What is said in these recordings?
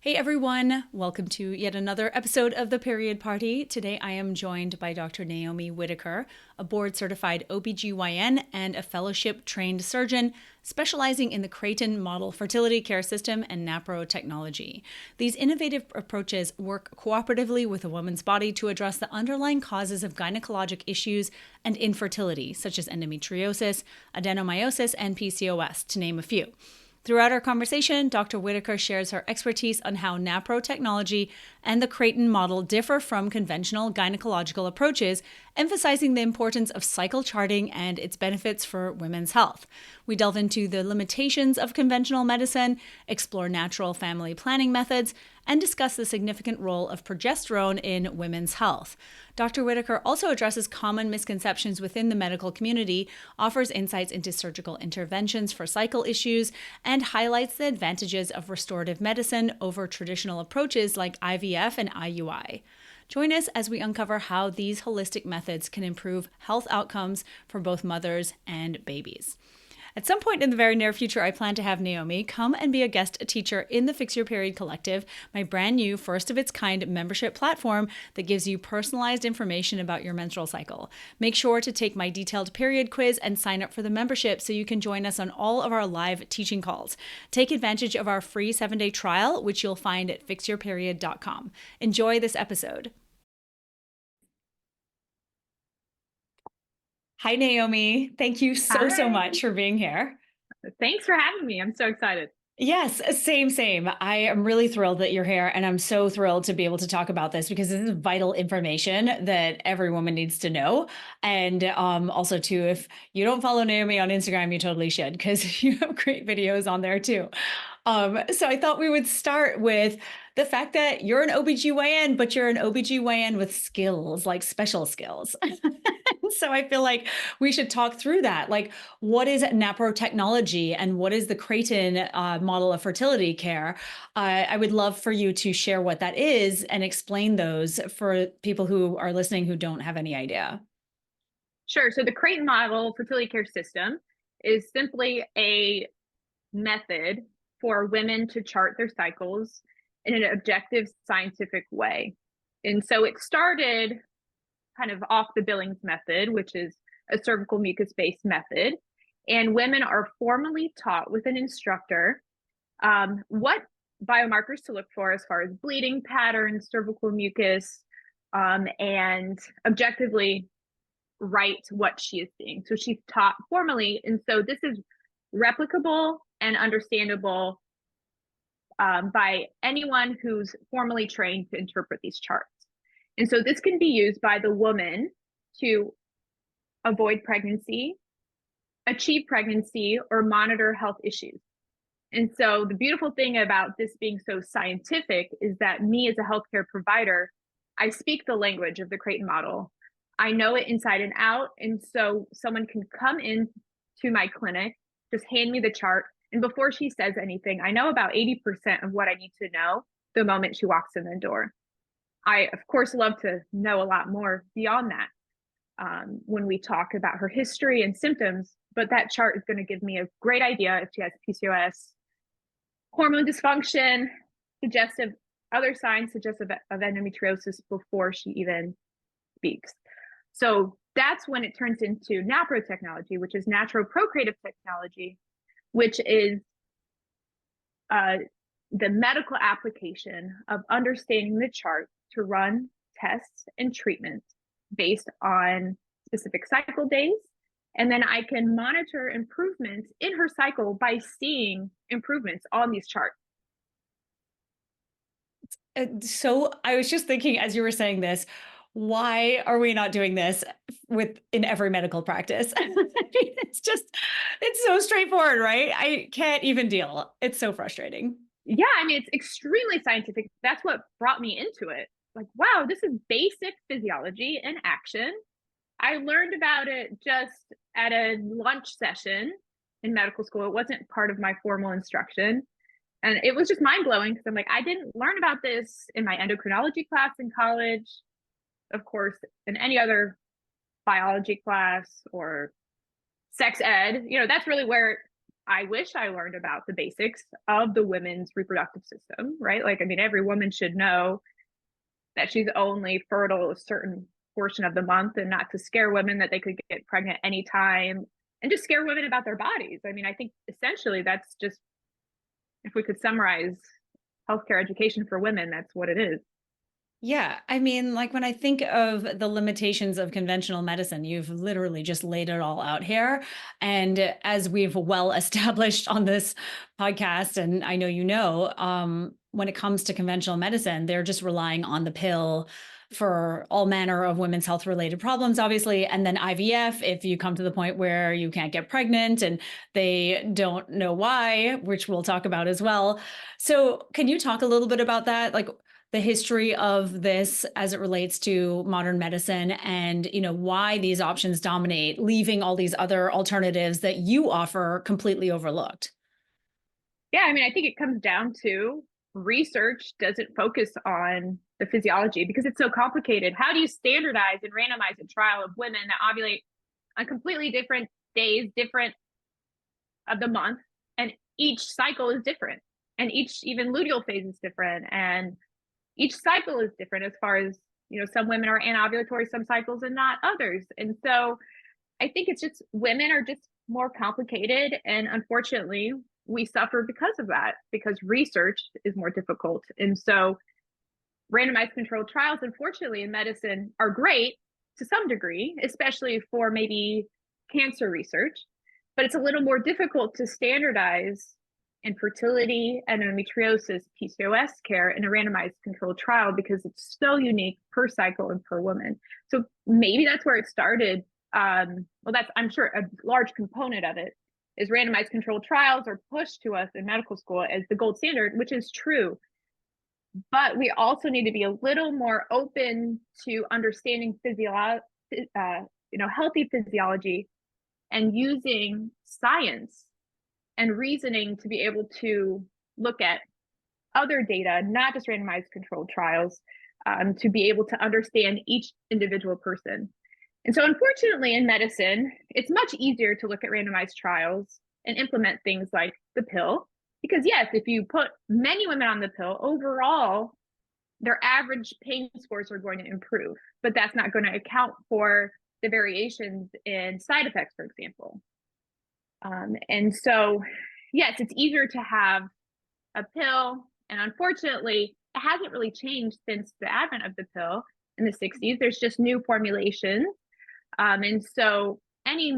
Hey everyone, welcome to yet another episode of The Period Party. Today I am joined by Dr. Naomi Whittaker, a board certified OBGYN and a fellowship trained surgeon specializing in the Creighton Model FertilityCare System and NaPro Technology. These innovative approaches work cooperatively with a woman's body to address the underlying causes of gynecologic issues and infertility, such as endometriosis, adenomyosis, and PCOS, to name a few. Throughout our conversation, Dr. Whittaker shares her expertise on how NaPro Technology and the Creighton model differ from conventional gynecological approaches, emphasizing the importance of cycle charting and its benefits for women's health. We delve into the limitations of conventional medicine, explore natural family planning methods, and discuss the significant role of progesterone in women's health. Dr. Whittaker also addresses common misconceptions within the medical community, offers insights into surgical interventions for cycle issues, and highlights the advantages of restorative medicine over traditional approaches like IVF and IUI. Join us as we uncover how these holistic methods can improve health outcomes for both mothers and babies. At some point in the very near future, I plan to have Naomi come and be a guest teacher in the Fix Your Period Collective, my brand new first of its kind membership platform that gives you personalized information about your menstrual cycle. Make sure to take my detailed period quiz and sign up for the membership so you can join us on all of our live teaching calls. Take advantage of our free 7-day trial, which you'll find at fixyourperiod.com. Enjoy this episode. Hi, Naomi. Thank you so Hi. much for being here. Thanks for having me. I'm so excited. Yes, same. I am really thrilled that you're here, and I'm so thrilled to be able to talk about this because this is vital information that every woman needs to know. And also, too, if you don't follow Naomi on Instagram, you totally should because you have great videos on there too. So I thought we would start with the fact that you're an OBGYN, but you're an OBGYN with skills, like special skills. So I feel like we should talk through that. Like, what is NaPro Technology and what is the Creighton model of fertility care? I would love for you to share what that is and explain those for people who are listening who don't have any idea. Sure. So the Creighton Model FertilityCare System is simply a method for women to chart their cycles in an objective scientific way. And so it started kind of off the Billings method, which is a cervical mucus-based method. And women are formally taught with an instructor what biomarkers to look for as far as bleeding patterns, cervical mucus, and objectively write what she is seeing. So she's taught formally. And so this is replicable and understandable by anyone who's formally trained to interpret these charts. And so this can be used by the woman to avoid pregnancy, achieve pregnancy, or monitor health issues. And so the beautiful thing about this being so scientific is that me as a healthcare provider, I speak the language of the Creighton model. I know it inside and out. And so someone can come in to my clinic, just hand me the chart. And before she says anything, I know about 80% of what I need to know the moment she walks in the door. I, of course, love to know a lot more beyond that when we talk about her history and symptoms, but that chart is going to give me a great idea if she has PCOS, hormone dysfunction, suggestive, other signs suggestive of endometriosis before she even speaks. So that's when it turns into NaPro technology, which is natural procreative technology, which is the medical application of understanding the chart to run tests and treatments based on specific cycle days. And then I can monitor improvements in her cycle by seeing improvements on these charts. So I was just thinking as you were saying this, why are we not doing this in every medical practice? I mean, it's so straightforward, right? I can't even deal. It's so frustrating. Yeah, I mean, it's extremely scientific. That's what brought me into it. Like, wow, this is basic physiology in action. I learned about it just at a lunch session in medical school. It wasn't part of my formal instruction. And it was just mind blowing because I'm like, I didn't learn about this in my endocrinology class in college, of course, in any other biology class or sex ed. You know, that's really where I wish I learned about the basics of the women's reproductive system, right? Like, I mean, every woman should know that she's only fertile a certain portion of the month, and not to scare women that they could get pregnant anytime, and just scare women about their bodies. I mean, I think essentially that's just, if we could summarize healthcare education for women, that's what it is. Yeah, I mean, like when I think of the limitations of conventional medicine, you've literally just laid it all out here. And as we've well established on this podcast, and I know you know, when it comes to conventional medicine, they're just relying on the pill for all manner of women's health related problems, obviously. And then IVF, if you come to the point where you can't get pregnant and they don't know why, which we'll talk about as well. So, can you talk a little bit about that? Like, the history of this as it relates to modern medicine, and why these options dominate, leaving all these other alternatives that you offer completely overlooked. Yeah, I mean, I think it comes down to research doesn't focus on the physiology because it's so complicated. How do you standardize and randomize a trial of women that ovulate on completely different days, different of the month, and each cycle is different, and each even luteal phase is different, and each cycle is different as far as, some women are anovulatory some cycles and not others. And so I think it's just, women are just more complicated, and unfortunately we suffer because of that, because research is more difficult. And so randomized controlled trials, unfortunately, in medicine are great to some degree, especially for maybe cancer research, but it's a little more difficult to standardize infertility, endometriosis, PCOS care in a randomized controlled trial because it's so unique per cycle and per woman. So maybe that's where it started. Well, that's, I'm sure, a large component of it is randomized controlled trials are pushed to us in medical school as the gold standard, which is true. But we also need to be a little more open to understanding healthy physiology, and using science and reasoning to be able to look at other data, not just randomized controlled trials, to be able to understand each individual person. And so, unfortunately, in medicine, it's much easier to look at randomized trials and implement things like the pill. Because, yes, if you put many women on the pill, overall, their average pain scores are going to improve. But that's not going to account for the variations in side effects, for example. And so, yes, it's easier to have a pill. And unfortunately, it hasn't really changed since the advent of the pill in the 60s. There's just new formulations. And so any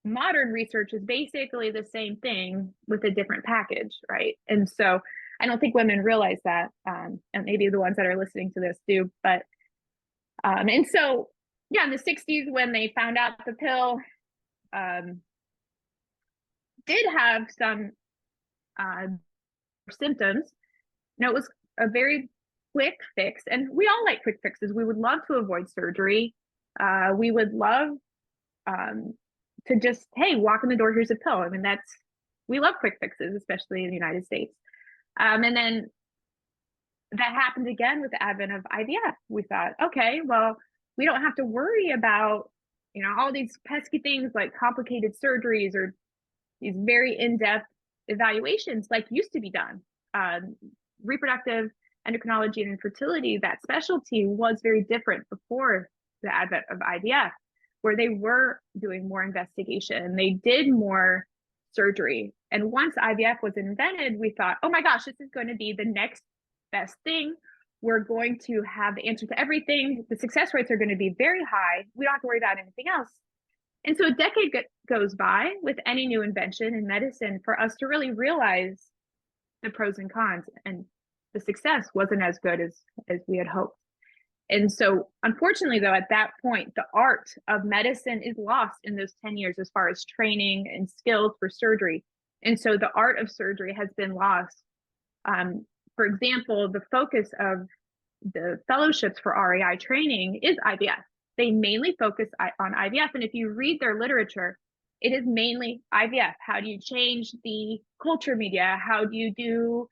modern research is basically the same thing with a different package, right? And so I don't think women realize that, and maybe the ones that are listening to this do. But and so, yeah, in the 60s, when they found out the pill did have some symptoms, it was a very quick fix, and we all like quick fixes. We would love to avoid surgery. We would love to just, hey, walk in the door, here's a pill. I mean, we love quick fixes, especially in the United States. And then that happened again with the advent of IVF. We thought, okay, well, we don't have to worry about, all these pesky things like complicated surgeries or these very in-depth evaluations like used to be done. Reproductive endocrinology and infertility, that specialty was very different before the advent of IVF, where they were doing more investigation. They did more surgery. And once IVF was invented, we thought, oh my gosh, this is going to be the next best thing. We're going to have the answer to everything. The success rates are going to be very high. We don't have to worry about anything else. And so a decade goes by with any new invention in medicine for us to really realize the pros and cons, and the success wasn't as good as we had hoped. And so, unfortunately, though, at that point, the art of medicine is lost in those 10 years as far as training and skills for surgery. And so the art of surgery has been lost. For example, the focus of the fellowships for REI training is IVF. They mainly focus on IVF. And if you read their literature, it is mainly IVF. How do you change the culture media? How do you do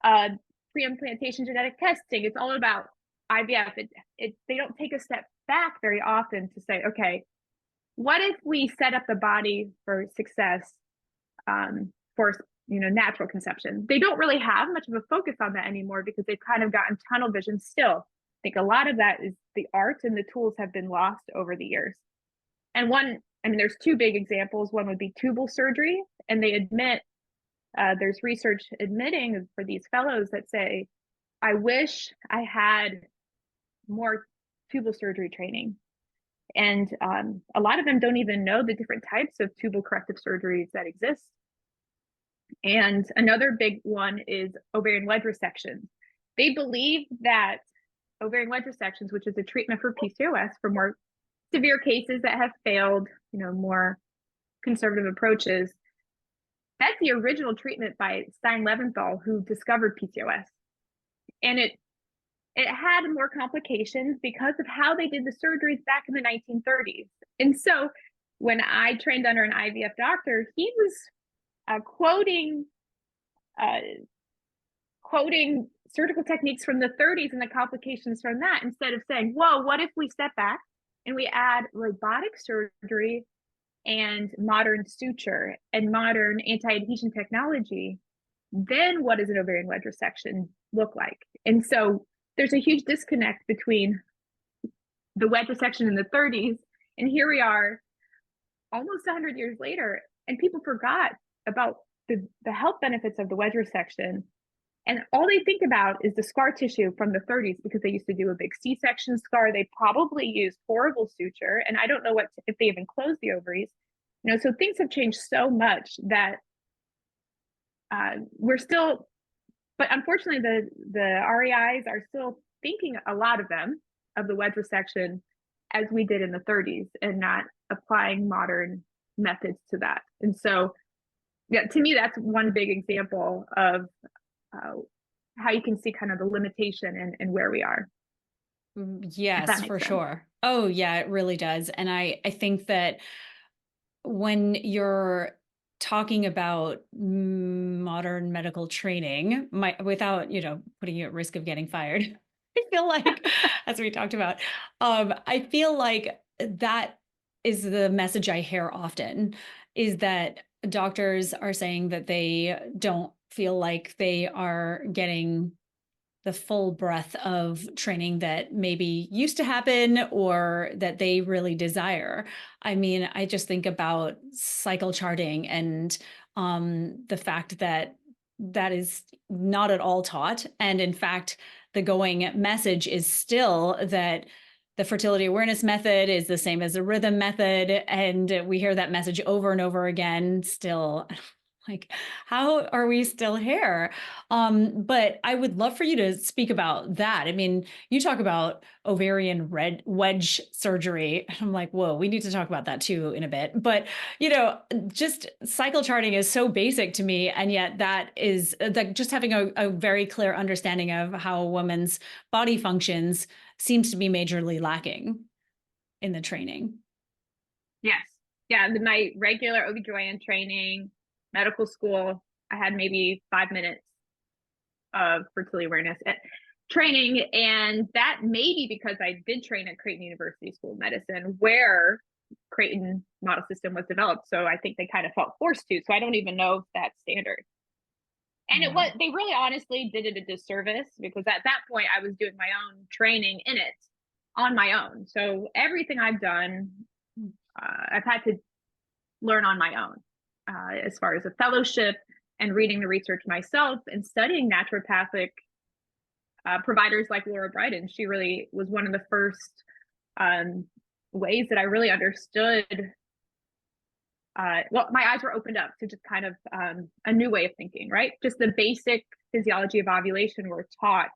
pre-implantation genetic testing? It's all about IVF. They don't take a step back very often to say, okay, what if we set up the body for success for natural conception. They don't really have much of a focus on that anymore because they've kind of gotten tunnel vision still. I think a lot of that is the art and the tools have been lost over the years. And there's two big examples. One would be tubal surgery, and they admit, there's research admitting for these fellows that say, I wish I had more tubal surgery training. And a lot of them don't even know the different types of tubal corrective surgeries that exist. And another big one is ovarian wedge resections. They believe that ovarian wedge resections, which is a treatment for PCOS, for more severe cases that have failed, more conservative approaches, that's the original treatment by Stein-Leventhal, who discovered PCOS. And it had more complications because of how they did the surgeries back in the 1930s. And so when I trained under an IVF doctor, he was quoting surgical techniques from the 30s and the complications from that, instead of saying, whoa, what if we step back and we add robotic surgery and modern suture and modern anti-adhesion technology? Then what does an ovarian wedge resection look like? And so there's a huge disconnect between the wedge resection in the 30s and here we are almost 100 years later, and people forgot about the health benefits of the wedge resection. And all they think about is the scar tissue from the 30s, because they used to do a big C-section scar. They probably used horrible suture, and I don't know if they even closed the ovaries. So things have changed so much that we're still, but unfortunately the REIs are still thinking, a lot of them, of the wedge resection as we did in the 30s, and not applying modern methods to that. And so, yeah, to me, that's one big example of how you can see kind of the limitation and where we are. Yes, for sure. Oh, yeah, it really does. And I think that when you're talking about modern medical training, without, putting you at risk of getting fired, I feel like, as we talked about, I feel like that is the message I hear often, is that doctors are saying that they don't feel like they are getting the full breadth of training that maybe used to happen or that they really desire. I mean, I just think about cycle charting and the fact that that is not at all taught. And in fact, the going message is still that the fertility awareness method is the same as the rhythm method. And we hear that message over and over again still. Like, how are we still here? But I would love for you to speak about that. I mean, you talk about ovarian wedge surgery. I'm like, whoa, we need to talk about that too in a bit. But, just cycle charting is so basic to me. And yet that is like just having a very clear understanding of how a woman's body functions seems to be majorly lacking in the training. Yes. Yeah. My regular OBGYN training, medical school, I had maybe 5 minutes of fertility awareness training. And that may be because I did train at Creighton University School of Medicine, where Creighton model system was developed. So I think they kind of felt forced to. So I don't even know if that's standard. And they really honestly did it a disservice, because at that point I was doing my own training in it on my own. So everything I've done, I've had to learn on my own. As far as a fellowship and reading the research myself and studying naturopathic providers like Laura Bryden. She really was one of the first ways that I really understood. My eyes were opened up to just kind of a new way of thinking, right? Just the basic physiology of ovulation we're taught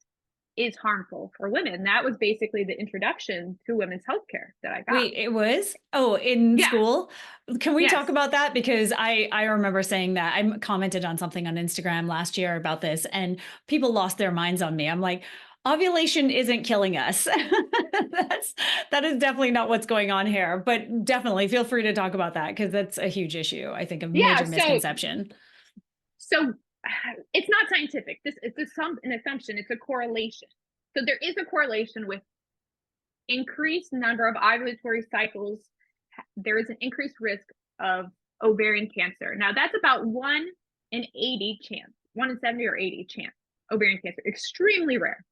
is harmful for women. That was basically the introduction to women's healthcare that I got. Wait, it was? Oh, in school? Can we talk about that? Because I remember saying that. I commented on something on Instagram last year about this, and people lost their minds on me. I'm like, ovulation isn't killing us. That is definitely not what's going on here. But definitely feel free to talk about that, because that's a huge issue, I think, a major misconception. So it's not scientific. It's an assumption. It's a correlation. So there is a correlation with increased number of ovulatory cycles. There is an increased risk of ovarian cancer. Now that's about 1 in 80 chance, 1 in 70 or 80 chance, ovarian cancer, extremely rare.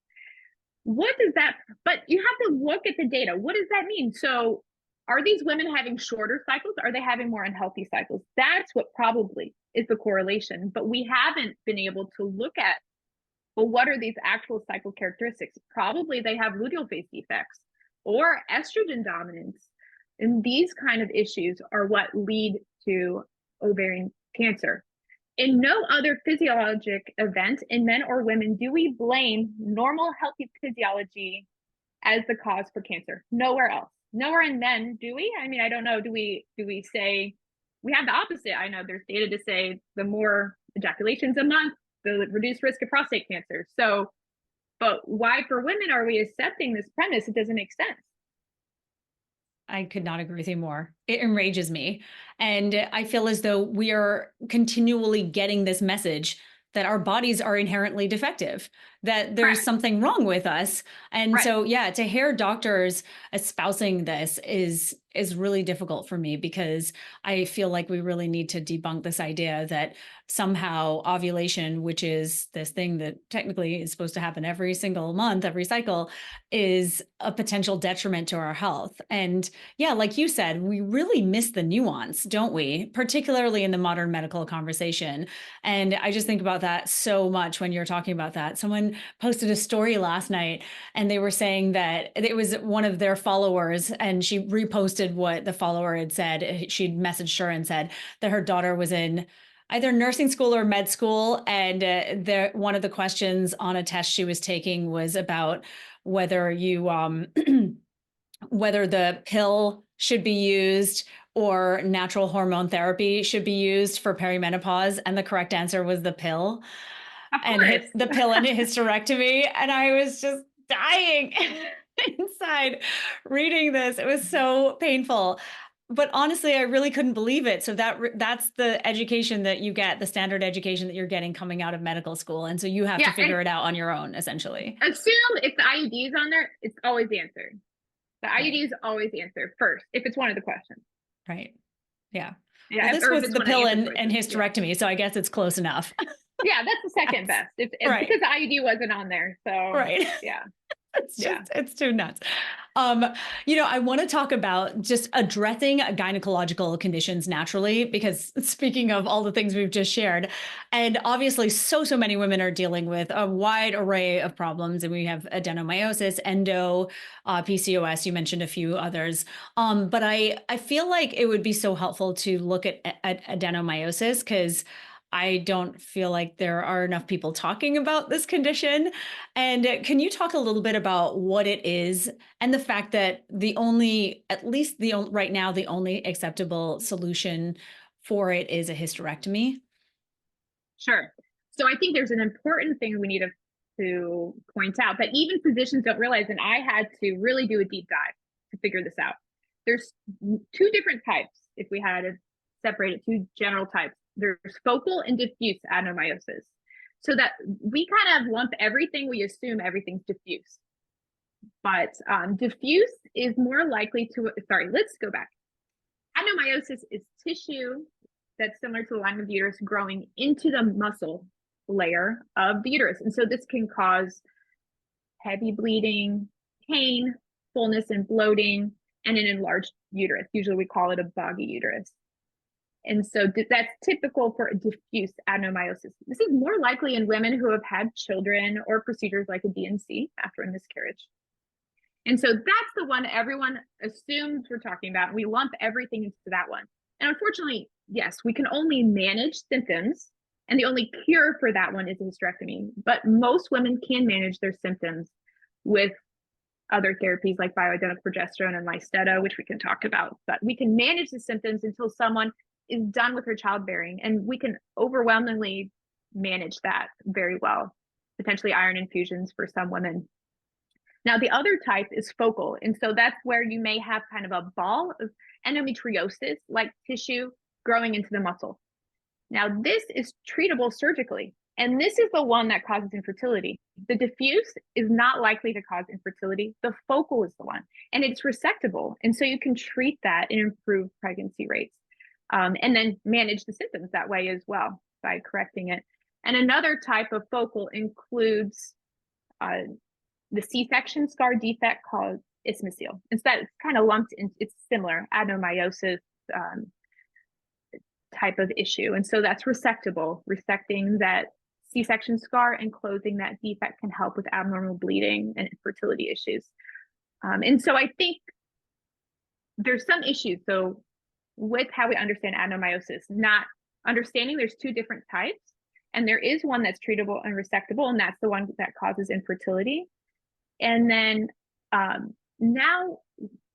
What does that, but you have to look at the data. What does that mean? So are these women having shorter cycles? Are they having more unhealthy cycles? That's what probably is the correlation, but we haven't been able to look at, well, what are these actual cycle characteristics? Probably they have luteal phase defects or estrogen dominance. And these kind of issues are what lead to ovarian cancer. In no other physiologic event in men or women do we blame normal healthy physiology as the cause for cancer. Nowhere else. Nowhere in men, do we? I mean, I don't know. Do we say we have the opposite? I know there's data to say the more ejaculations a month, the reduced risk of prostate cancer. So, but why for women are we accepting this premise? It doesn't make sense. I could not agree with you more. It enrages me. And I feel as though we are continually getting this message that our bodies are inherently defective, that there's Correct. something wrong with us. And Right. so, yeah, to hear doctors espousing this is really difficult for me, because I feel like we really need to debunk this idea that somehow ovulation, which is this thing that technically is supposed to happen every single month, every cycle, is a potential detriment to our health. And yeah, like you said, we really miss the nuance, don't we? Particularly in the modern medical conversation. And I just think about that so much when you're talking about that. Someone posted a story last night and they were saying that it was one of their followers, and she reposted what the follower had said. She'd messaged her and said that her daughter was in either nursing school or med school. And one of the questions on a test she was taking was about whether you, whether the pill should be used or natural hormone therapy should be used for perimenopause. And the correct answer was the pill, Of and course. hit the pill and hysterectomy. And I was just dying inside reading this. It was so painful. But honestly, I really couldn't believe it. So that's the education that you get, the standard education that you're getting coming out of medical school. And so you have to Yeah. And figure it out on your own, essentially. assume if the IUD is on there, it's always the answer. The IUD Right. is always the answer first, if it's one of the questions. Right. Yeah. Yeah. Well, this Or if was it's the one of the pill answer and choices. Yeah. hysterectomy. So I guess it's close enough. Yeah. That's the second Yes. best. If Right. because the IUD wasn't on there. So Right. yeah. It's Yeah. just, it's too nuts. Um, I want to talk about just addressing gynecological conditions naturally, because speaking of all the things we've just shared, and obviously so many women are dealing with a wide array of problems, and we have adenomyosis, PCOS, you mentioned a few others. But I feel like it would be so helpful to look at adenomyosis, because I don't feel like there are enough people talking about this condition. And can you talk a little bit about what it is, and the fact that right now, the only acceptable solution for it is a hysterectomy? Sure. So I think there's an important thing we need to point out that even physicians don't realize, and I had to really do a deep dive to figure this out. There's two different types, if we had to separate it, two general types. There's focal and diffuse adenomyosis. So that we kind of lump everything, we assume everything's diffuse. But diffuse is more likely to, sorry, let's go back. Adenomyosis is tissue that's similar to the lining of the uterus growing into the muscle layer of the uterus. And so this can cause heavy bleeding, pain, fullness and bloating, and an enlarged uterus. Usually we call it a boggy uterus. And so that's typical for diffuse adenomyosis. This is more likely in women who have had children or procedures like a D&C after a miscarriage. And so that's the one everyone assumes we're talking about. We lump everything into that one. And unfortunately, yes, we can only manage symptoms, and the only cure for that one is a hysterectomy. But most women can manage their symptoms with other therapies like bioidentical progesterone and Listedo, which we can talk about. But we can manage the symptoms until someone is done with her childbearing, and we can overwhelmingly manage that very well. Potentially iron infusions for some women. Now, the other type is focal. And so that's where you may have kind of a ball of endometriosis, like tissue growing into the muscle. Now, this is treatable surgically. And this is the one that causes infertility. The diffuse is not likely to cause infertility. The focal is the one, and it's resectable. And so you can treat that and improve pregnancy rates. and then manage the symptoms that way as well by correcting it. And another type of focal includes the C-section scar defect called isthmocele. It's that it's kind of lumped in, it's similar, adenomyosis type of issue. And so that's resectable. Resecting that C-section scar and closing that defect can help with abnormal bleeding and infertility issues. And so I think there's some issues. So with how we understand adenomyosis, not understanding there's two different types, and there is one that's treatable and resectable, and that's the one that causes infertility. And then now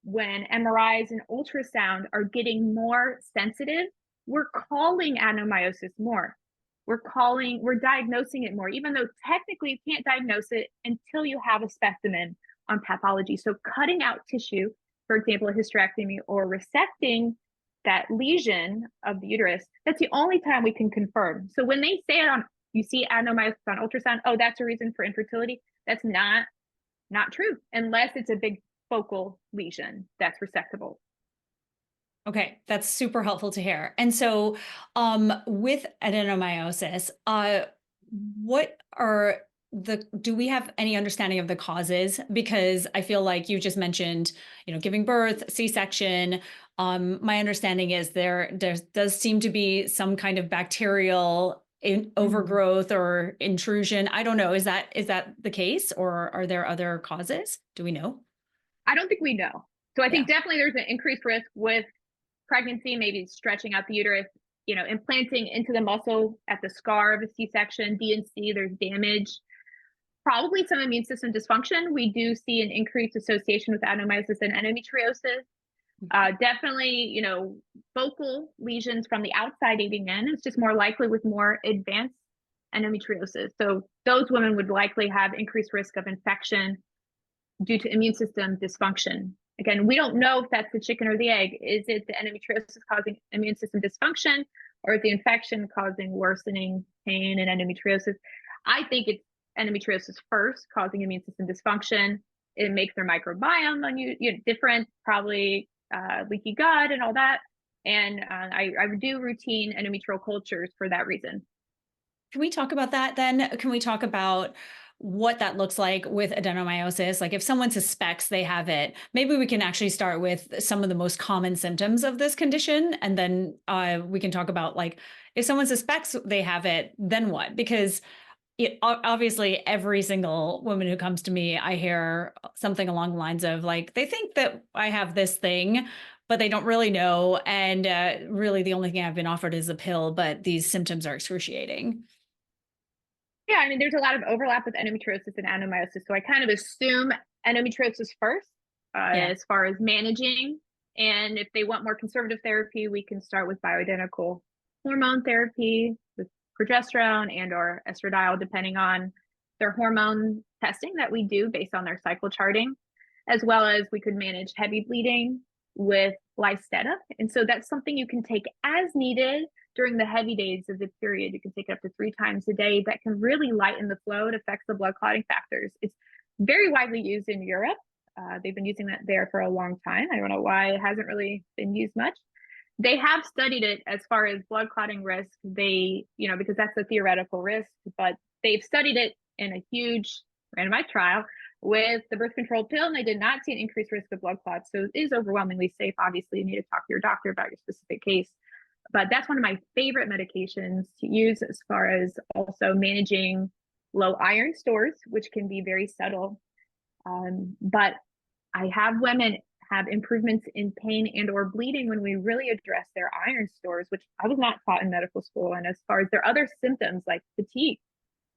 when MRIs and ultrasound are getting more sensitive, we're calling adenomyosis more. We're diagnosing it more, even though technically you can't diagnose it until you have a specimen on pathology. So cutting out tissue, for example, a hysterectomy or resecting that lesion of the uterus, that's the only time we can confirm. So when they say it on, you see adenomyosis on ultrasound, oh, that's a reason for infertility. That's not true, unless it's a big focal lesion that's resectable. Okay, that's super helpful to hear. And so, with adenomyosis, do we have any understanding of the causes? Because I feel like you just mentioned, giving birth, C-section. My understanding is there does seem to be some kind of bacterial overgrowth or intrusion. I don't know. Is that the case, or are there other causes? Do we know? I don't think we know. So I think Yeah. definitely there's an increased risk with pregnancy, maybe stretching out the uterus, implanting into the muscle at the scar of a C-section, D&C, there's damage. Probably some immune system dysfunction. We do see an increased association with adenomyosis and endometriosis. Definitely, focal lesions from the outside aiding in. It's just more likely with more advanced endometriosis. So those women would likely have increased risk of infection due to immune system dysfunction. Again, we don't know if that's the chicken or the egg. Is it the endometriosis causing immune system dysfunction, or is the infection causing worsening pain and endometriosis? I think it's endometriosis first, causing immune system dysfunction. It makes their microbiome different, probably leaky gut and all that. And I do routine endometrial cultures for that reason. Can we talk about that then? Can we talk about what that looks like with adenomyosis? Like if someone suspects they have it, maybe we can actually start with some of the most common symptoms of this condition. And then we can talk about like, if someone suspects they have it, then what? Because obviously every single woman who comes to me, I hear something along the lines of like, they think that I have this thing, but they don't really know. And really the only thing I've been offered is a pill, but these symptoms are excruciating. Yeah, I mean, there's a lot of overlap with endometriosis and adenomyosis. So I kind of assume endometriosis first Yeah. as far as managing. And if they want more conservative therapy, we can start with bioidentical hormone therapy with progesterone and or estradiol, depending on their hormone testing that we do based on their cycle charting, as well as we could manage heavy bleeding with Lyseta. And so that's something you can take as needed during the heavy days of the period. You can take it up to 3 times a day. That can really lighten the flow. It affects the blood clotting factors. It's very widely used in Europe. They've been using that there for a long time. I don't know why it hasn't really been used much. They have studied it as far as blood clotting risk. They, because that's a theoretical risk, but they've studied it in a huge randomized trial with the birth control pill, and they did not see an increased risk of blood clots. So it is overwhelmingly safe. Obviously, you need to talk to your doctor about your specific case. But that's one of my favorite medications to use as far as also managing low iron stores, which can be very subtle. But I have women have improvements in pain and or bleeding when we really address their iron stores, which I was not taught in medical school. And as far as their other symptoms like fatigue,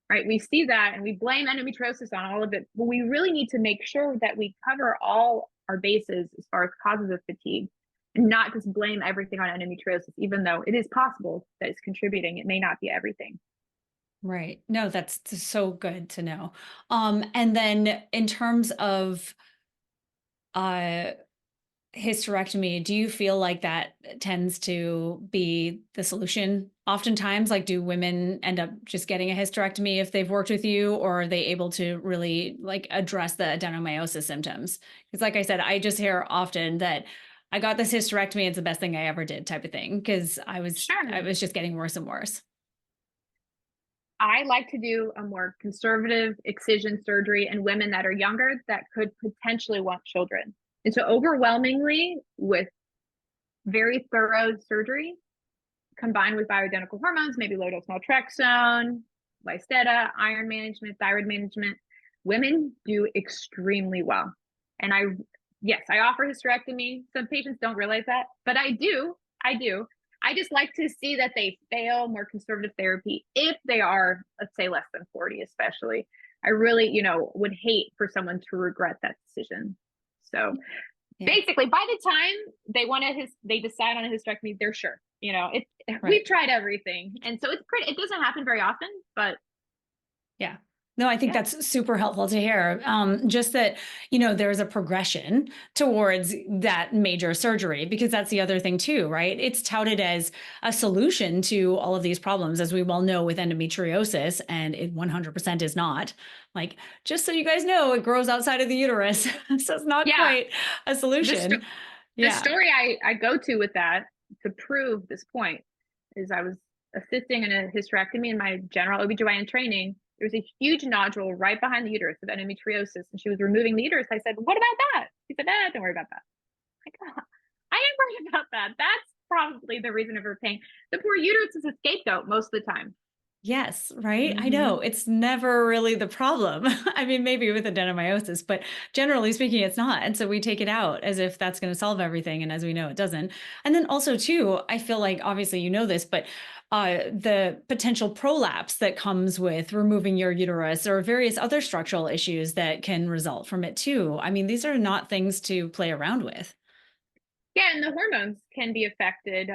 right? We see that and we blame endometriosis on all of it, but we really need to make sure that we cover all our bases as far as causes of fatigue and not just blame everything on endometriosis, even though it is possible that it's contributing. It may not be everything. Right. No, that's so good to know. And then in terms of uh hysterectomy, do you feel like that tends to be the solution oftentimes? Like, do women end up just getting a hysterectomy if they've worked with you, or are they able to really like address the adenomyosis symptoms? Because like I said, I just hear often that I got this hysterectomy. It's the best thing I ever did type of thing. Cause I Sure. was just getting worse and worse. I like to do a more conservative excision surgery in women that are younger that could potentially want children. And so overwhelmingly with very thorough surgery combined with bioidentical hormones, maybe low dose naltrexone, Lysteta, iron management, thyroid management, women do extremely well. And yes, I offer hysterectomy. Some patients don't realize that, but I do. I do. I just like to see that they fail more conservative therapy if they are, let's say, less than 40, especially. I really, would hate for someone to regret that decision. So basically, by the time they decide on a hysterectomy, they're sure. We've tried everything, and so it's great. It doesn't happen very often, but yeah. No, I think that's super helpful to hear. Just that, there's a progression towards that major surgery, because that's the other thing too, right? It's touted as a solution to all of these problems, as we well know with endometriosis, and it 100% is not. Like, just so you guys know, it grows outside of the uterus. So it's not quite a solution. The story I go to with that to prove this point is I was assisting in a hysterectomy in my general OBGYN training. There was a huge nodule right behind the uterus of endometriosis, and she was removing the uterus. I said, "What about that?" She said, "Don't worry about that." I'm like, I am worried about that. That's probably the reason of her pain. The poor uterus is a scapegoat most of the time. Yes, right. I know it's never really the problem. I mean, maybe with adenomyosis, but generally speaking, it's not. And so we take it out as if that's going to solve everything. And as we know, it doesn't. And then also, too, I feel like obviously you know this, but the potential prolapse that comes with removing your uterus or various other structural issues that can result from it, too. I mean, these are not things to play around with. Yeah, and the hormones can be affected.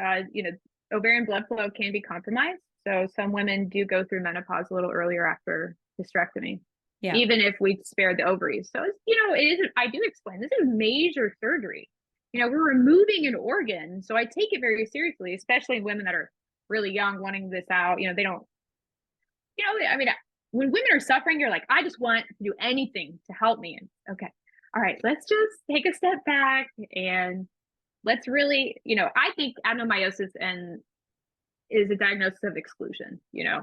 Ovarian blood flow can be compromised. So some women do go through menopause a little earlier after hysterectomy, even if we spare the ovaries. So, it is, I do explain, this is major surgery. We're removing an organ. So I take it very seriously, especially women that are really young wanting this out. They don't, I mean, when women are suffering, you're like, I just want to do anything to help me. And okay, all right, let's just take a step back and let's really, I think adenomyosis is a diagnosis of exclusion.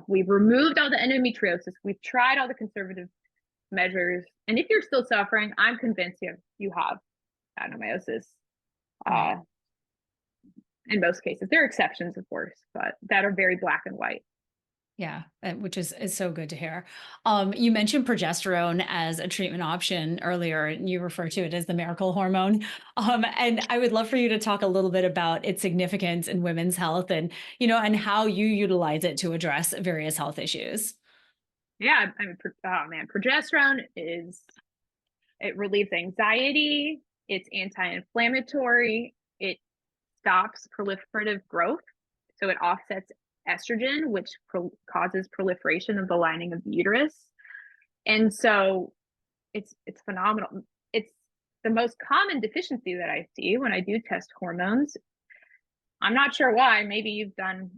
We've removed all the endometriosis. We've tried all the conservative measures. And if you're still suffering, I'm convinced you have adenomyosis. In most cases, there are exceptions, of course, but that are very black and white. Yeah, which is so good to hear. You mentioned progesterone as a treatment option earlier, and you refer to it as the miracle hormone. And I would love for you to talk a little bit about its significance in women's health and, and how you utilize it to address various health issues. Yeah, I mean, progesterone it relieves anxiety, it's anti-inflammatory, it stops proliferative growth. So it offsets estrogen, which causes proliferation of the lining of the uterus. And so it's phenomenal. It's the most common deficiency that I see when I do test hormones. I'm not sure why. Maybe you've done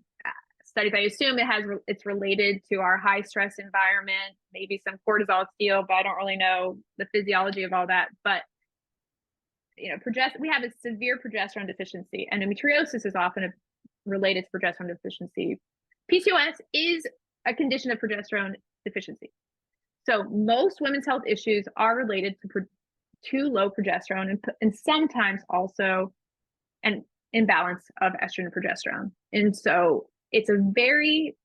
studies. I assume it's related to our high stress environment, maybe some cortisol steal, but I don't really know the physiology of all that. But we have a severe progesterone deficiency. Endometriosis is often related to progesterone deficiency. PCOS is a condition of progesterone deficiency. So most women's health issues are related to too low progesterone and sometimes also an imbalance of estrogen and progesterone. And so it's a very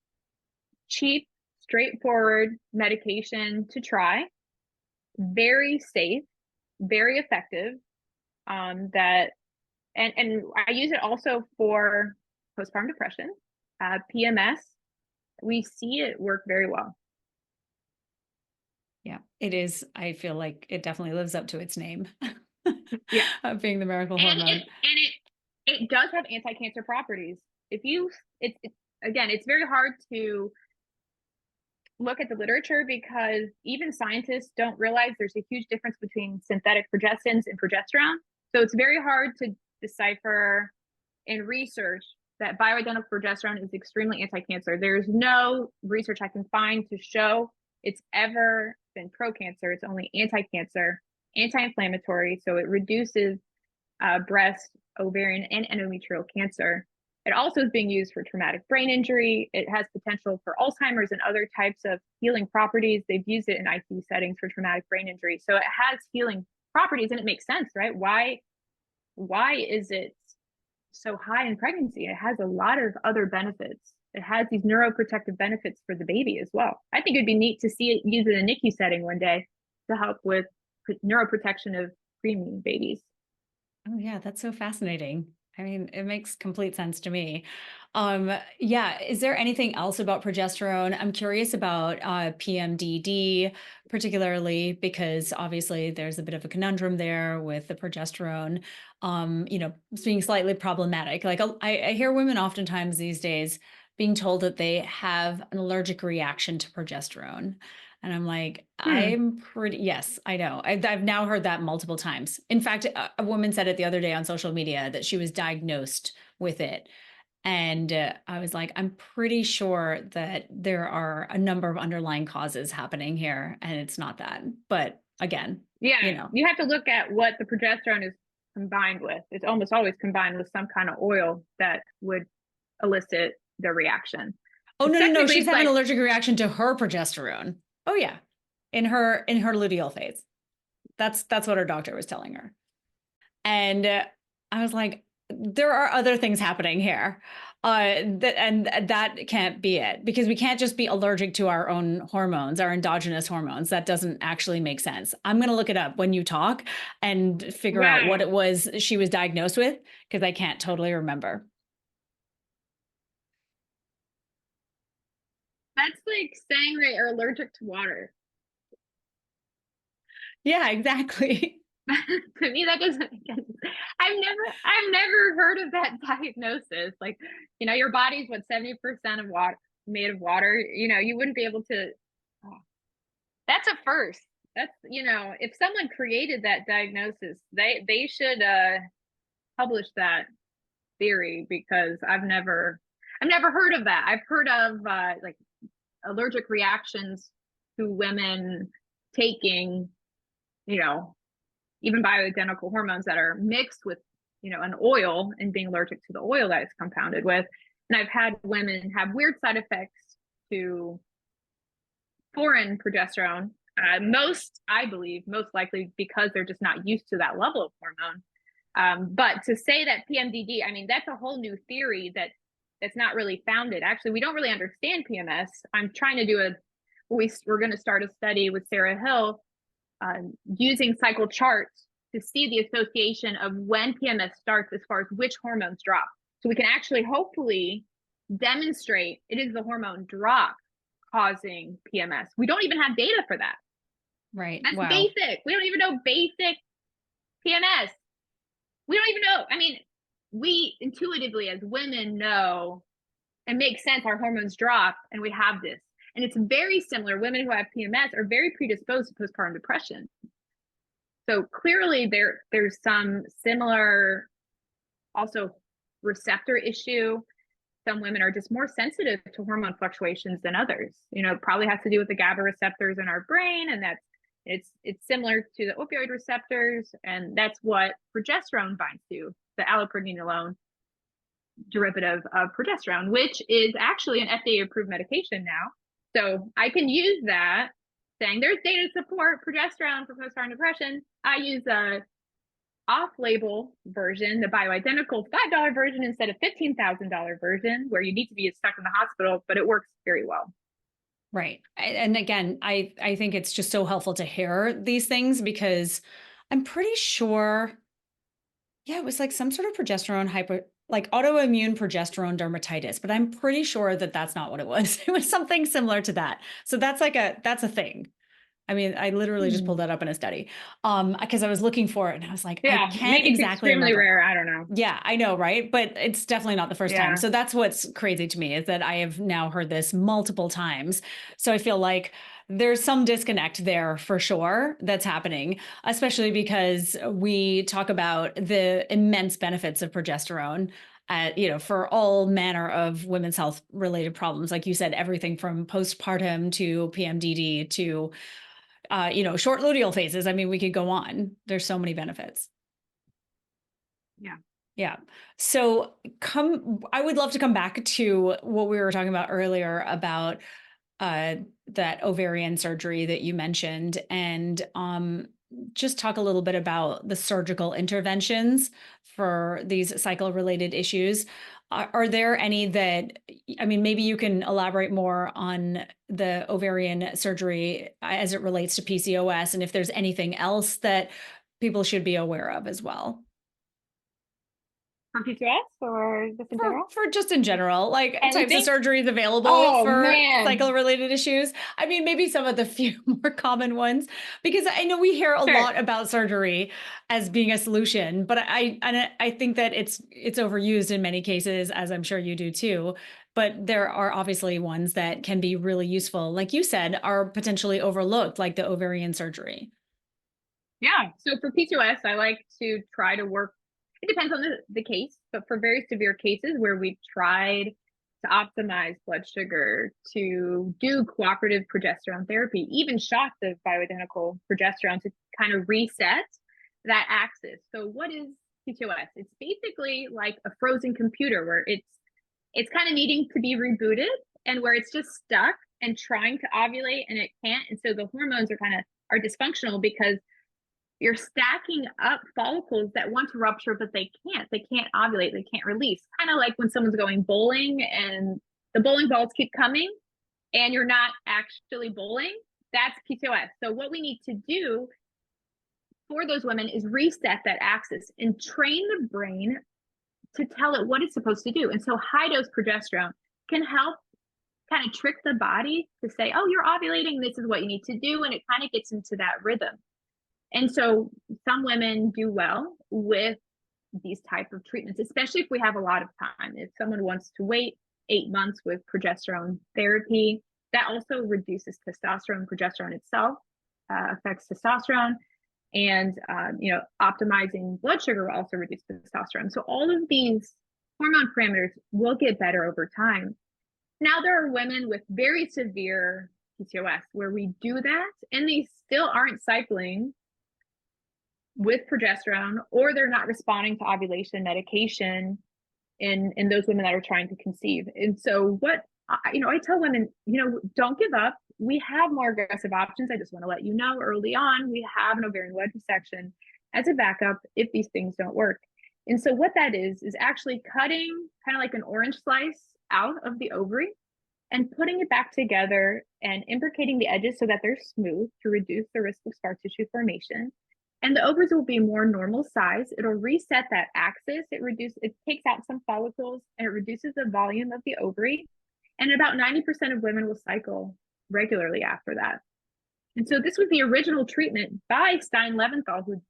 cheap, straightforward medication to try, very safe, very effective. And I use it also for postpartum depression, PMS. We see it work very well. Yeah, it is. I feel like it definitely lives up to its name. Yeah, of being the miracle hormone. It does have anti-cancer properties. It's very hard to look at the literature because even scientists don't realize there's a huge difference between synthetic progestins and progesterone. So it's very hard to decipher in research that bioidentical progesterone is extremely anti-cancer. There's no research I can find to show it's ever been pro-cancer. It's only anti-cancer, anti-inflammatory. So it reduces breast, ovarian, and endometrial cancer. It also is being used for traumatic brain injury. It has potential for Alzheimer's and other types of healing properties. They've used it in ICU settings for traumatic brain injury. So it has healing properties, and it makes sense, right? Why is it so high in pregnancy? It has a lot of other benefits. It has these neuroprotective benefits for the baby as well. I think it'd be neat to see it used in a NICU setting one day to help with neuroprotection of preemie babies. Oh yeah, that's so fascinating. I mean, it makes complete sense to me. Yeah, is there anything else about progesterone? I'm curious about PMDD, particularly because obviously there's a bit of a conundrum there with the progesterone, being slightly problematic. Like I hear women oftentimes these days being told that they have an allergic reaction to progesterone. And I'm like, Hmm. yes, I know. I've now heard that multiple times. In fact, a woman said it the other day on social media that she was diagnosed with it. And I was like, I'm pretty sure that there are a number of underlying causes happening here, and it's not that. But again, Yeah, you have to look at what the progesterone is combined with. It's almost always combined with some kind of oil that would elicit the reaction. oh Because no, no, no, technically, she's it's having an like, allergic reaction to her progesterone. Oh yeah, in her luteal phase. That's what her doctor was telling her. And I was like, there are other things happening here. That can't be it, because we can't just be allergic to our own hormones, our endogenous hormones. That doesn't actually make sense. I'm going to look it up when you talk and figure out what wow, it was she was diagnosed with, because I can't totally remember. that's like saying they are allergic to water. Yeah, exactly. To me, that doesn't make sense. I've never heard of that diagnosis. Like, your body's what, 70% of water, made of water. You wouldn't be able to. Oh, that's a first. That's, if someone created that diagnosis, they should publish that theory, because I've never heard of that. I've heard of like allergic reactions to women taking, you know, even bioidentical hormones that are mixed with, an oil, and being allergic to the oil that it's compounded with. And I've had women have weird side effects to foreign progesterone. I believe, most likely because they're just not used to that level of hormone. But to say that PMDD, I mean, that's a whole new theory that's not really founded. Actually, we don't really understand PMS. I'm trying to do we're going to start a study with Sarah Hill, using cycle charts to see the association of when PMS starts as far as which hormones drop. So we can actually hopefully demonstrate it is the hormone drop causing PMS. We don't even have data for that. Right. That's Wow. basic. We don't even know basic PMS. We don't even know. I mean, we intuitively as women know, and makes sense, our hormones drop and we have this. And it's very similar. Women who have PMS are very predisposed to postpartum depression. So clearly there's some similar also receptor issue. Some women are just more sensitive to hormone fluctuations than others. Probably has to do with the GABA receptors in our brain, and it's similar to the opioid receptors, and that's what progesterone binds to, the allopregnanolone derivative of progesterone, which is actually an FDA approved medication now. So I can use that, saying there's data to support progesterone for postpartum depression. I use a off-label version, the bioidentical $5 version instead of $15,000 version, where you need to be stuck in the hospital, but it works very well. Right. And again, I think it's just so helpful to hear these things, because I'm pretty sure, yeah, it was like some sort of progesterone like autoimmune progesterone dermatitis, but I'm pretty sure that that's not what it was. It was something similar to that. So that's a thing. I mean, I literally just pulled that up in a study, because I was looking for it and I was like, I Yeah, can't maybe it's exactly extremely remember. rare. I don't know. Yeah, I know, right? But it's definitely not the first time. Yeah. So that's what's crazy to me, is that I have now heard this multiple times. So I feel like there's some disconnect there for sure that's happening, especially because we talk about the immense benefits of progesterone. For all manner of women's health related problems, like you said, everything from postpartum to PMDD to, short luteal phases. I mean, we could go on. There's so many benefits. Yeah. Yeah. So I would love to come back to what we were talking about earlier about uh, that ovarian surgery that you mentioned, and just talk a little bit about the surgical interventions for these cycle related issues. Are there any that, I mean, maybe you can elaborate more on the ovarian surgery as it relates to PCOS, and if there's anything else that people should be aware of as well? For PCOS or just in general? For just in general, like types of Anything? surgeries available Oh for man. cycle related issues. I mean, maybe some of the few more common ones, because I know we hear a Sure. lot about surgery as being a solution, but I think that it's overused in many cases, as I'm sure you do too. But there are obviously ones that can be really useful, like you said, are potentially overlooked, like the ovarian surgery. Yeah. So for PCOS, I like to try to work. It depends on the case, but for very severe cases where we've tried to optimize blood sugar, to do cooperative progesterone therapy, even shots of bioidentical progesterone to kind of reset that axis. So what is PCOS? It's basically like a frozen computer where it's kind of needing to be rebooted and where it's just stuck and trying to ovulate and it can't. And so the hormones are dysfunctional because you're stacking up follicles that want to rupture, but they can't. They can't ovulate. They can't release. Kind of like when someone's going bowling and the bowling balls keep coming and you're not actually bowling. That's PCOS. So what we need to do for those women is reset that axis and train the brain to tell it what it's supposed to do. And so high dose progesterone can help kind of trick the body to say, oh, you're ovulating. This is what you need to do. And it kind of gets into that rhythm. And so some women do well with these type of treatments, especially if we have a lot of time. If someone wants to wait 8 months with progesterone therapy, that also reduces testosterone. Progesterone itself affects testosterone, and optimizing blood sugar will also reduce testosterone. So all of these hormone parameters will get better over time. Now there are women with very severe PCOS where we do that, and they still aren't cycling with progesterone, or they're not responding to ovulation medication in those women that are trying to conceive. And so what I tell women, don't give up. We have more aggressive options. I just want to let you know early on, we have an ovarian wedge resection as a backup if these things don't work. And so what that is actually cutting kind of like an orange slice out of the ovary and putting it back together and imbricating the edges so that they're smooth to reduce the risk of scar tissue formation. And the ovaries will be more normal size. It'll reset that axis. It takes out some follicles and it reduces the volume of the ovary. And about 90% of women will cycle regularly after that. And so this was the original treatment by Stein Leventhal, who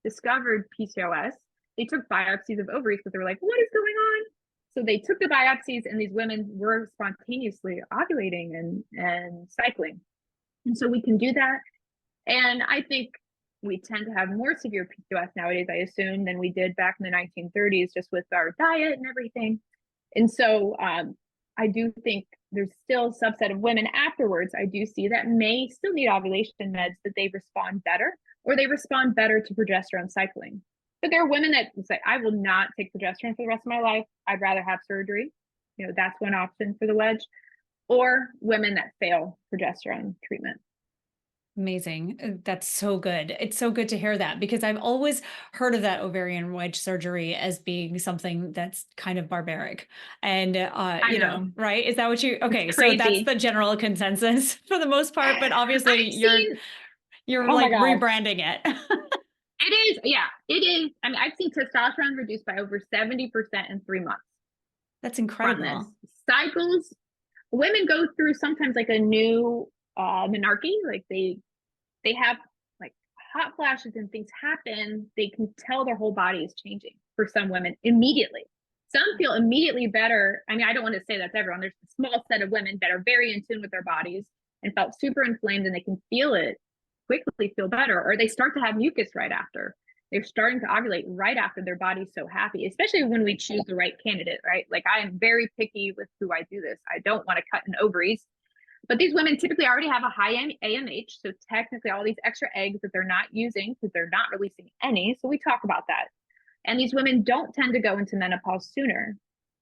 discovered PCOS. They took biopsies of ovaries, but they were like, what is going on? So they took the biopsies and these women were spontaneously ovulating and cycling. And so we can do that. And I think we tend to have more severe PCOS nowadays, I assume, than we did back in the 1930s, just with our diet and everything. And so I do think there's still a subset of women afterwards, I do see that may still need ovulation meds, that they respond better, or they respond better to progesterone cycling. But there are women that say, I will not take progesterone for the rest of my life. I'd rather have surgery. That's one option for the wedge. Or women that fail progesterone treatment. Amazing. That's so good. It's so good to hear that, because I've always heard of that ovarian wedge surgery as being something that's kind of barbaric. And, I know. right? Is that what It's okay. So that's crazy. the general consensus for the most part, but obviously I've seen, you're oh my like gosh, rebranding it. it is. Yeah, it is. I mean, I've seen testosterone reduced by over 70% in 3 months That's from this. incredible. Cycles, women go through sometimes like a new menarche, like they have like hot flashes and things happen. They can tell their whole body is changing for some women immediately. Some feel immediately better. I mean, I don't want to say that's everyone. There's a small set of women that are very in tune with their bodies and felt super inflamed and they can feel it quickly feel better, or they start to have mucus right after. They're starting to ovulate right after. Their body's so happy, especially when we choose the right candidate, right? Like I am very picky with who I do this. I don't want to cut in ovaries, but these women typically already have a high AMH. So technically all these extra eggs that they're not using because they're not releasing any. So we talk about that. And these women don't tend to go into menopause sooner.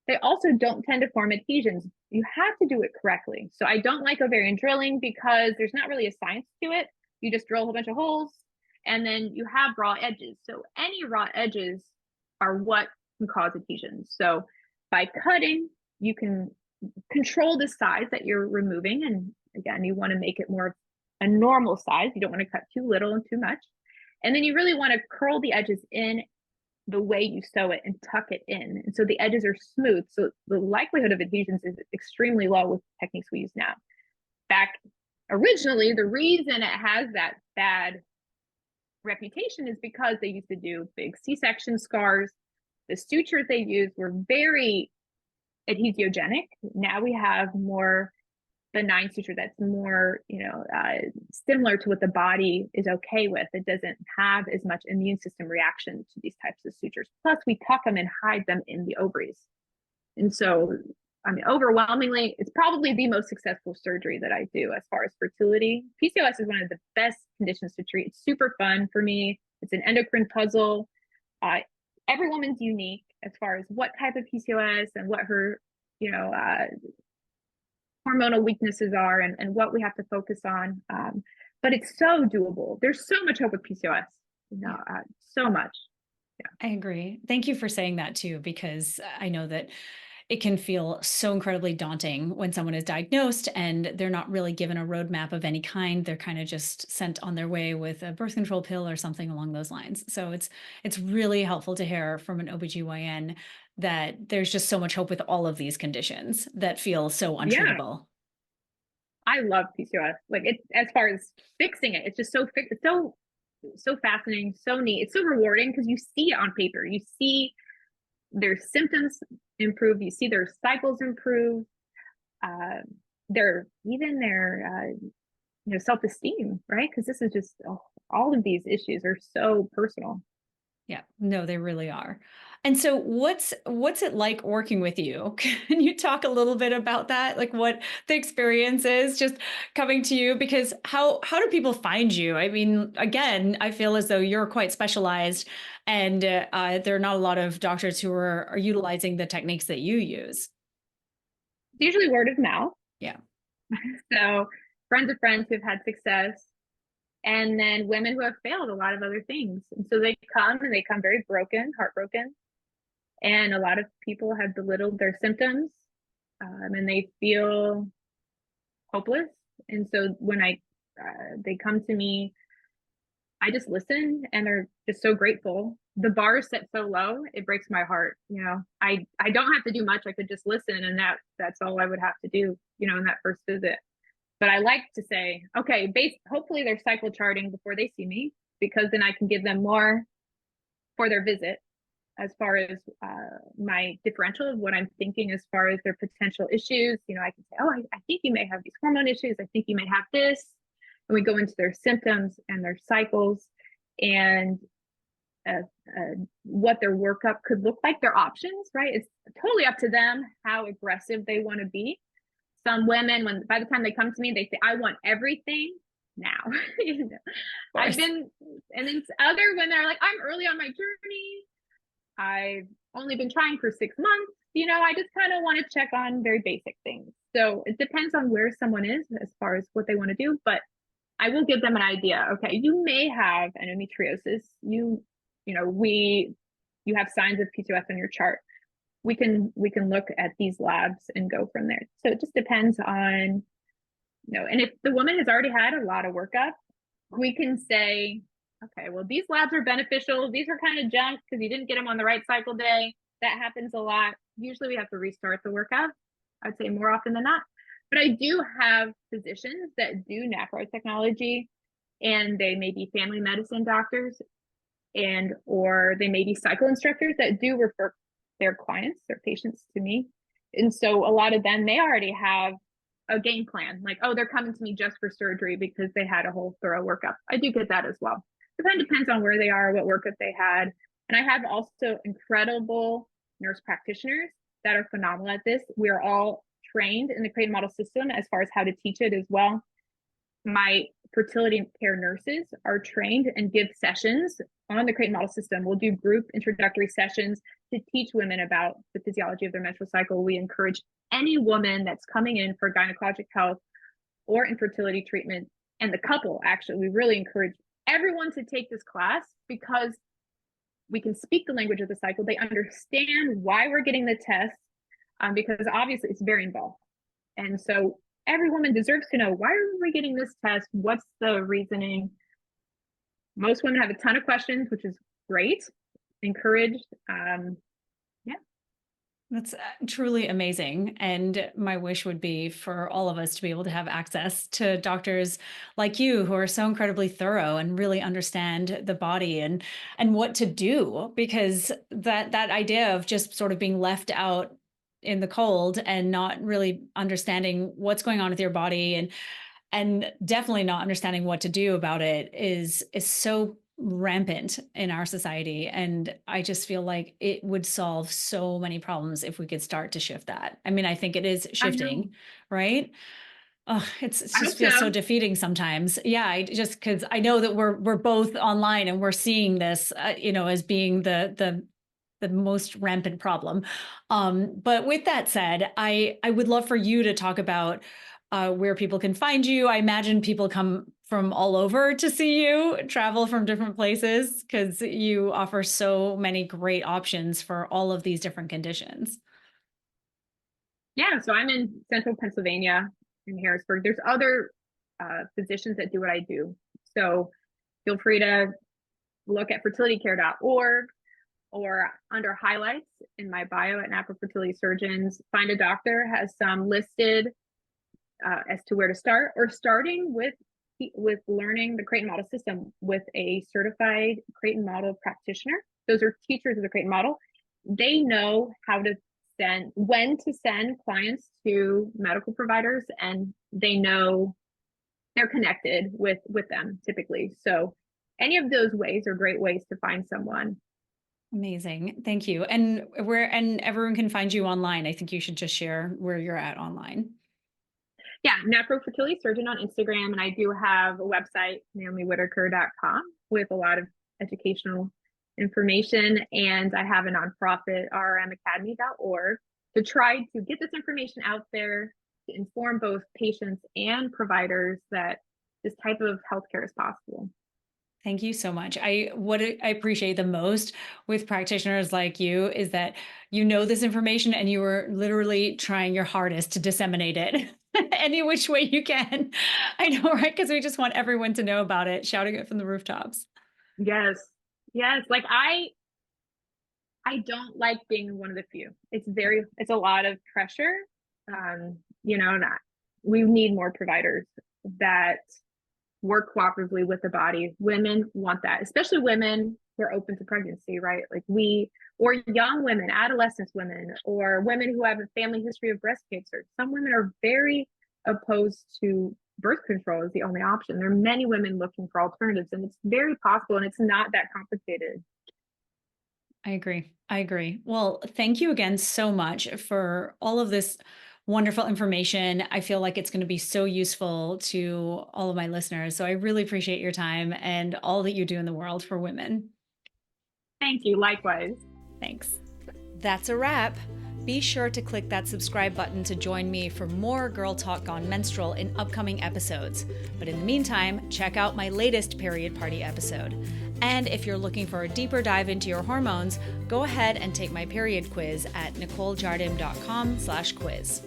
They also don't tend to form adhesions. You have to do it correctly. So I don't like ovarian drilling because there's not really a science to it. You just drill a whole bunch of holes and then you have raw edges. So any raw edges are what can cause adhesions. So by cutting, you can control the size that you're removing. And again, you want to make it more of a normal size. You don't want to cut too little and too much. And then you really want to curl the edges in the way you sew it and tuck it in. And so the edges are smooth. So the likelihood of adhesions is extremely low with techniques we use now. Back originally, the reason it has that bad reputation is because they used to do big C-section scars. The sutures they used were very adhesiogenic. Now we have more benign suture that's more, similar to what the body is okay with. It doesn't have as much immune system reaction to these types of sutures. Plus, we tuck them and hide them in the ovaries. And so, I mean, overwhelmingly, it's probably the most successful surgery that I do as far as fertility. PCOS is one of the best conditions to treat. It's super fun for me. It's an endocrine puzzle. Every woman's unique as far as what type of PCOS and what her, hormonal weaknesses are and what we have to focus on. But it's so doable. There's so much hope with PCOS, so much. Yeah. I agree. Thank you for saying that too, because I know that it can feel so incredibly daunting when someone is diagnosed and they're not really given a roadmap of any kind. They're kind of just sent on their way with a birth control pill or something along those lines. So it's really helpful to hear from an OBGYN that there's just so much hope with all of these conditions that feel so untreatable. I love PCOS. Like, it's, as far as fixing it, it's just so fascinating, so neat. It's so rewarding because you see it on paper. You see their symptoms improve. You see their cycles improve. Their self-esteem, right? Because this is just all of these issues are so personal. Yeah, no, they really are. And so what's it like working with you? Can you talk a little bit about that? Like what the experience is just coming to you? Because how do people find you? I mean, again, I feel as though you're quite specialized and there are not a lot of doctors who are utilizing the techniques that you use. It's usually word of mouth. Yeah. So friends of friends who've had success, and then women who have failed a lot of other things. And so they come very broken, heartbroken. And a lot of people have belittled their symptoms and they feel hopeless. And so when they come to me, I just listen and they're just so grateful. The bar is set so low, it breaks my heart. I don't have to do much. I could just listen and that's all I would have to do, in that first visit. But I like to say, okay, hopefully they're cycle charting before they see me, because then I can give them more for their visit as far as my differential of what I'm thinking as far as their potential issues. I can say, oh, I think you may have these hormone issues. I think you may have this. And we go into their symptoms and their cycles and what their workup could look like, their options, right? It's totally up to them how aggressive they want to be. Some women, by the time they come to me, they say, I want everything now. I've been, and then other women are like, I'm early on my journey. I've only been trying for 6 months. I just kind of want to check on very basic things. So it depends on where someone is as far as what they want to do, but I will give them an idea. Okay, you may have endometriosis. You have signs of PCOS on your chart. We can look at these labs and go from there. So it just depends on, and if the woman has already had a lot of workup, we can say, okay, well, these labs are beneficial. These are kind of junk because you didn't get them on the right cycle day. That happens a lot. Usually we have to restart the workup. I'd say more often than not. But I do have physicians that do NaPro Technology, and they may be family medicine doctors or they may be cycle instructors that do refer their clients, their patients to me. And so a lot of them, they already have a game plan. Like, oh, they're coming to me just for surgery because they had a whole thorough workup. I do get that as well. It kind of depends on where they are, what workup they had. And I have also incredible nurse practitioners that are phenomenal at this. We are all trained in the Creighton Model system as far as how to teach it as well. My fertility care nurses are trained and give sessions on the Creighton Model System. We'll do group introductory sessions to teach women about the physiology of their menstrual cycle. We encourage any woman that's coming in for gynecologic health or infertility treatment, and the couple, actually, we really encourage everyone to take this class because we can speak the language of the cycle. They understand why we're getting the test, because obviously it's very involved. And so every woman deserves to know, why are we getting this test? What's the reasoning? Most women have a ton of questions, which is great. Encouraged. That's truly amazing. And my wish would be for all of us to be able to have access to doctors like you who are so incredibly thorough and really understand the body and what to do, because that idea of just sort of being left out in the cold and not really understanding what's going on with your body and definitely not understanding what to do about it is so rampant in our society. And I just feel like it would solve so many problems if we could start to shift that. I mean, I think it is shifting, right? Oh, it just feels so defeating sometimes. Yeah, because I know that we're both online and we're seeing this, as being the most rampant problem. But with that said, I would love for you to talk about where people can find you. I imagine people come from all over to see you, travel from different places, because you offer so many great options for all of these different conditions. Yeah, so I'm in central Pennsylvania in Harrisburg. There's other physicians that do what I do. So feel free to look at fertilitycare.org or under highlights in my bio at NaPro Fertility Surgeons. Find a Doctor has some listed as to where to start, or starting with learning the Creighton Model System with a certified Creighton Model practitioner. Those are teachers of the Creighton Model. They know when to send clients to medical providers, and they know they're connected with them typically. So any of those ways are great ways to find someone. Amazing. Thank you. And everyone can find you online. I think you should just share where you're at online. Yeah, NaPro Fertility Surgeon on Instagram. And I do have a website, NaomiWhittaker.com, with a lot of educational information. And I have a nonprofit, rmacademy.org, to try to get this information out there to inform both patients and providers that this type of healthcare is possible. Thank you so much. What I appreciate the most with practitioners like you is that you know this information and you are literally trying your hardest to disseminate it any which way you can. I know, right? Because we just want everyone to know about it, shouting it from the rooftops. Yes. Like I don't like being one of the few. It's a lot of pressure. We need more providers that work cooperatively with the body. Women want that, especially women who are open to pregnancy, right? Or young women, adolescent women, or women who have a family history of breast cancer. Some women are very opposed to birth control as the only option. There are many women looking for alternatives, and it's very possible, and it's not that complicated. I agree. Well, thank you again so much for all of this wonderful information. I feel like it's going to be so useful to all of my listeners. So I really appreciate your time and all that you do in the world for women. Thank you. Likewise. Thanks. That's a wrap. Be sure to click that subscribe button to join me for more Girl Talk Gone Menstrual in upcoming episodes. But in the meantime, check out my latest Period Party episode. And if you're looking for a deeper dive into your hormones, go ahead and take my period quiz at NicoleJardim.com/quiz.